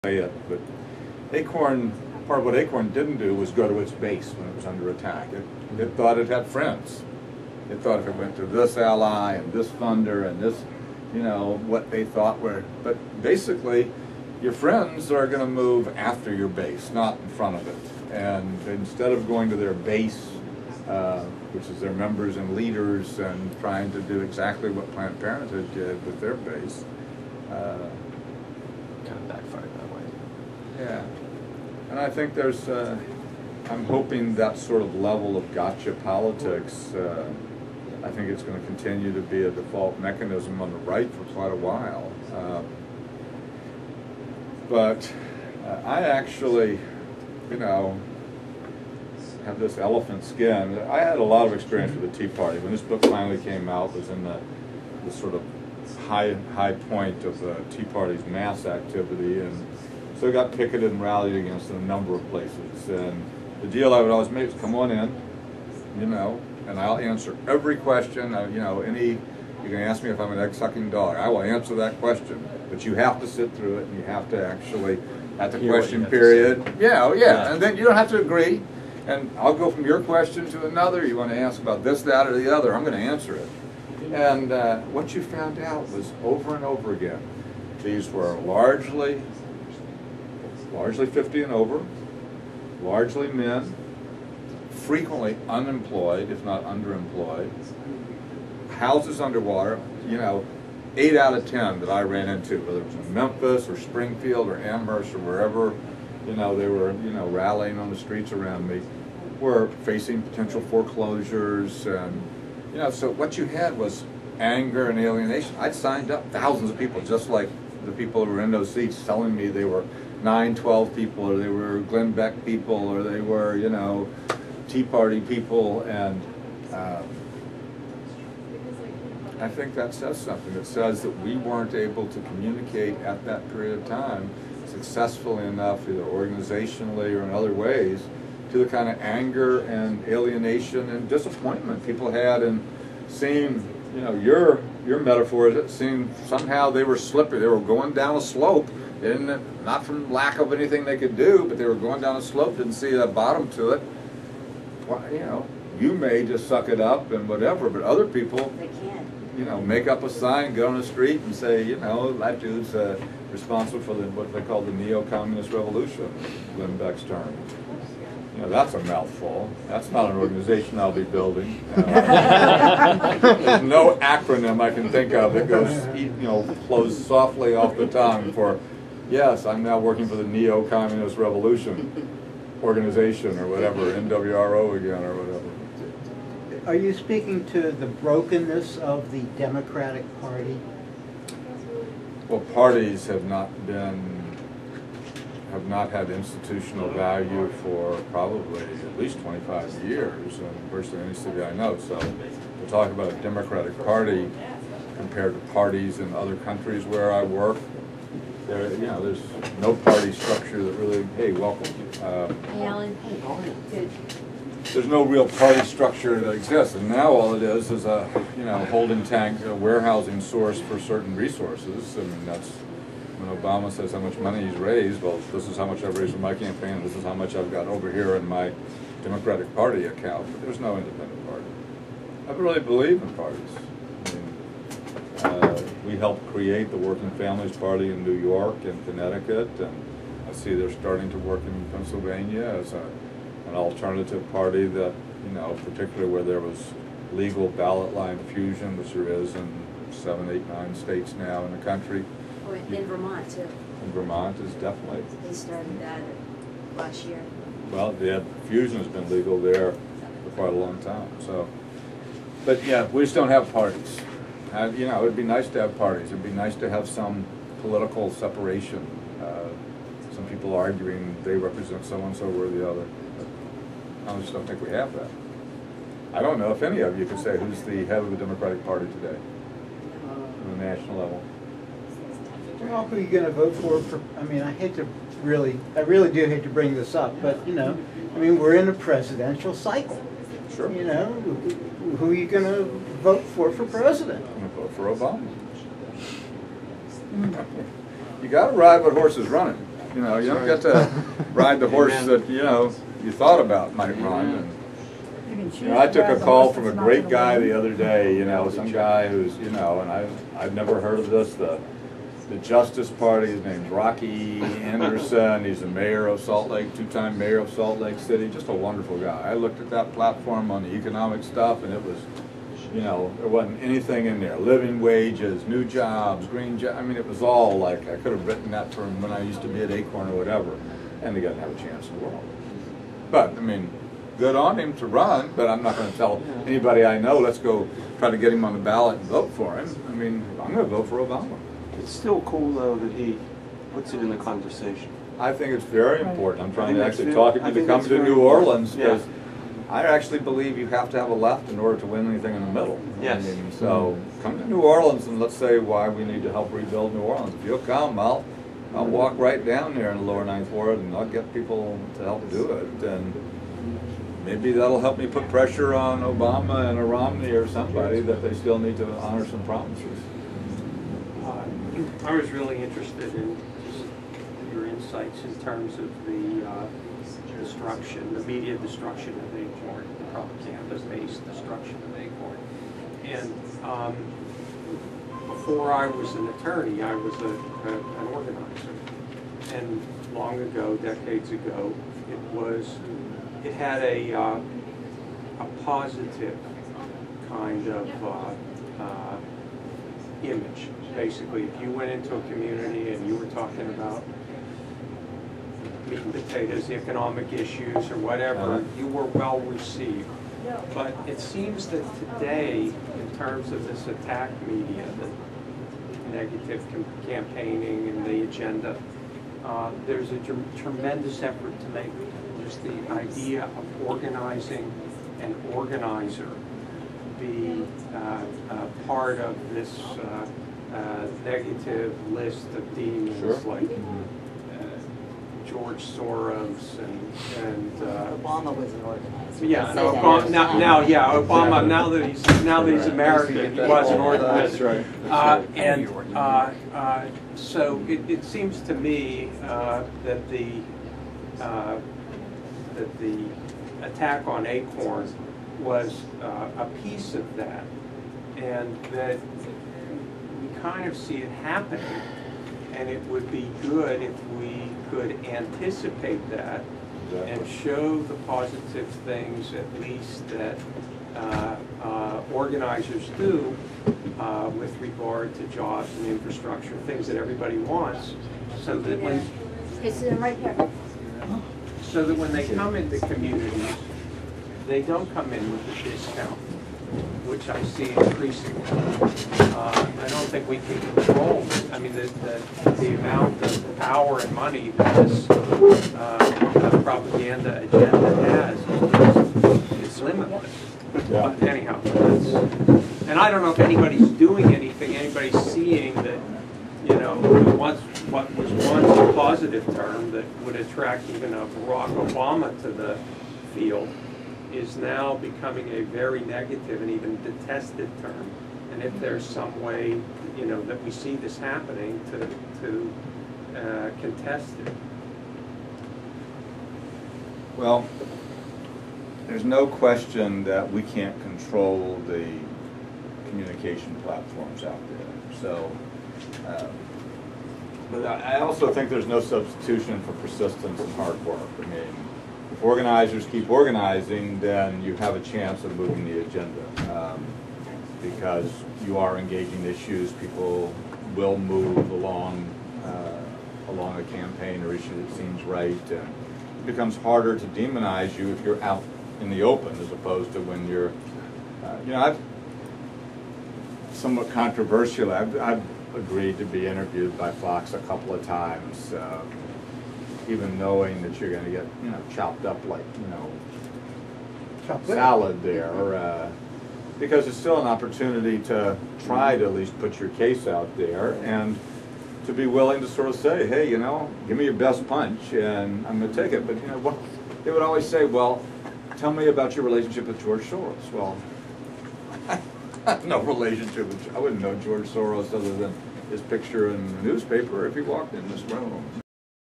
say it, but Acorn, part of what Acorn didn't do was go to its base when it was under attack. It thought it had friends. It thought if it went to this ally and this funder and this, you know, what they thought were, but basically your friends are going to move after your base, not in front of it. And instead of going to their base, which is their members and leaders, and trying to do exactly what Planned Parenthood did with their base, kind of backfired that way. yeah. And I think there's, I'm hoping that sort of level of gotcha politics, I think it's going to continue to be a default mechanism on the right for quite a while. But I actually, you know, have this elephant skin. I had a lot of experience with the Tea Party. When this book finally came out, it was in the sort of high point of the Tea Party's mass activity, and so it got picketed and rallied against in a number of places. And the deal I would always make is come on in, you know, and I'll answer every question. You know, you can ask me if I'm an egg-sucking dog. I will answer that question, but you have to sit through it, and you have to actually, at the question period, yeah, and then you don't have to agree. And I'll go from your question to another. You want to ask about this, that, or the other, I'm going to answer it. And what you found out was over and over again, these were largely 50 and over, largely men, frequently unemployed, if not underemployed, houses underwater. You know, 8 out of 10 that I ran into, whether it was in Memphis or Springfield or Amherst or wherever, you know, they were, you know, rallying on the streets around me, were facing potential foreclosures. And, you know, so what you had was anger and alienation. I'd signed up thousands of people, just like the people who were in those seats telling me they were 9/12 people, or they were Glenn Beck people, or they were, you know, Tea Party people. And I think that says something. It says that we weren't able to communicate at that period of time successfully enough, either organizationally or in other ways, to the kind of anger and alienation and disappointment people had in seeing, you know, your metaphor is it seemed somehow they were slippery. They were going down a slope, not from lack of anything they could do, but they were going down a slope, didn't see a bottom to it. Well, you know, you may just suck it up and whatever, but other people, they can't. You know, make up a sign, go on the street and say, you know, that dude's responsible for what they call the neo-communist revolution, Glenn Beck's term. You know, that's a mouthful. That's not an organization I'll be building. There's no acronym I can think of that goes, you know, flows softly off the tongue for, yes, I'm now working for the neo-communist revolution organization or whatever, NWRO again or whatever. Are you speaking to the brokenness of the Democratic Party? Well, parties have not had institutional value for probably at least 25 years, and virtually any city I know. So to talk about a Democratic Party compared to parties in other countries where I work, you know, there's no party structure that really, hey, welcome. Hey, Alan. Good. There's no real party structure that exists, and now all it is a, you know, holding tank, a warehousing source for certain resources. I mean, that's when Obama says how much money he's raised. Well, this is how much I've raised in my campaign. This is how much I've got over here in my Democratic Party account. But there's no independent party. I really believe in parties. I mean, we helped create the Working Families Party in New York and Connecticut, and I see they're starting to work in Pennsylvania as an alternative party that, you know, particularly where there was legal ballot line fusion, which there is in 7, 8, 9 states now in the country. Oh, in Vermont, too. In Vermont is definitely. They started that last year. Well, the fusion has been legal there for quite a long time. So, but yeah, we just don't have parties. You know, it'd be nice to have parties. It'd be nice to have some political separation. Some people arguing they represent so-and-so or the other. I just don't think we have that. I don't know if any of you could say who's the head of the Democratic Party today on the national level. Well, who are you going to vote for? I mean, I really do hate to bring this up, but, you know, I mean, we're in a presidential cycle. Sure. You know, who are you going to vote for president? I'm going to vote for Obama. You got to ride what horse is running. You know, you don't get to ride the horse that, you know, you thought about might run. And, you know, I took a call from a great guy the other day, you know, some guy who's, you know, and I've never heard of this, the Justice Party. His name's Rathke Anderson. He's the mayor of Salt Lake, two-time mayor of Salt Lake City. Just a wonderful guy. I looked at that platform on the economic stuff, and it was, you know, there wasn't anything in there. Living wages, new jobs, green jobs. I mean, it was all like, I could have written that from when I used to be at Acorn or whatever, and he doesn't have a chance in the world. But, I mean, good on him to run, but I'm not going to tell anybody I know, let's go try to get him on the ballot and vote for him. I mean, I'm going to vote for Obama. It's still cool, though, that he puts it in the conversation. I think it's very important. I'm trying to that's actually very- talk him I to think come that's to very New Orleans, important. because I actually believe you have to have a left in order to win anything in the middle. Yes. I mean, so come to New Orleans and let's say why we need to help rebuild New Orleans. If you'll come, I'll walk right down there in the lower Ninth Ward and I'll get people to help do it. And maybe that'll help me put pressure on Obama and a Romney or somebody that they still need to honor some promises. I was really interested in just your insights in terms of the destruction, the media destruction of Acorn, the propaganda-based destruction of Acorn. And before I was an attorney, I was an organizer. And long ago, decades ago, it had a positive kind of image. Basically, if you went into a community and you were talking about meat and potatoes, economic issues, or whatever, you were well received. But it seems that today, in terms of this attack media, the negative campaigning and the agenda, there's a tremendous effort to make just the idea of organizing an organizer be part of this negative list of demons like George Soros and Obama was an organizer. yeah, They no, say that Obama, all the now time. Obama now that he's American, he was an organizer. That's right. So it seems to me that the attack on Acorn was a piece of that, and that we kind of see it happening, and it would be good if we could anticipate that and show the positive things at least that organizers do with regard to jobs and infrastructure, things that everybody wants, so that when It's right here. they come into communities, they don't come in with a discount, which I see increasingly. I don't think we can control, I mean, the amount of power and money that this propaganda agenda has is limitless. Yeah. But anyhow, and I don't know if anybody's doing anything, anybody's seeing that, you know, what was once a positive term that would attract even a Barack Obama to the field is now becoming a very negative and even detested term. And if there's some way, you know, that we see this happening to contest it. Well, there's no question that we can't control the communication platforms out there. So, but I also think there's no substitution for persistence and hard work. I mean, if organizers keep organizing, then you have a chance of moving the agenda because you are engaging issues. People will move along a campaign or issue that seems right. And it becomes harder to demonize you if you're out in the open as opposed to when you're, you know, I've somewhat controversially, I've agreed to be interviewed by Fox a couple of times, even knowing that you're going to get, you know, chopped up like, you know, salad there, because it's still an opportunity to try to at least put your case out there and to be willing to sort of say, hey, you know, give me your best punch and I'm going to take it. But, you know, what they would always say, well, tell me about your relationship with George Soros. Well, I have no relationship with, I wouldn't know George Soros other than his picture in the newspaper if he walked in this room.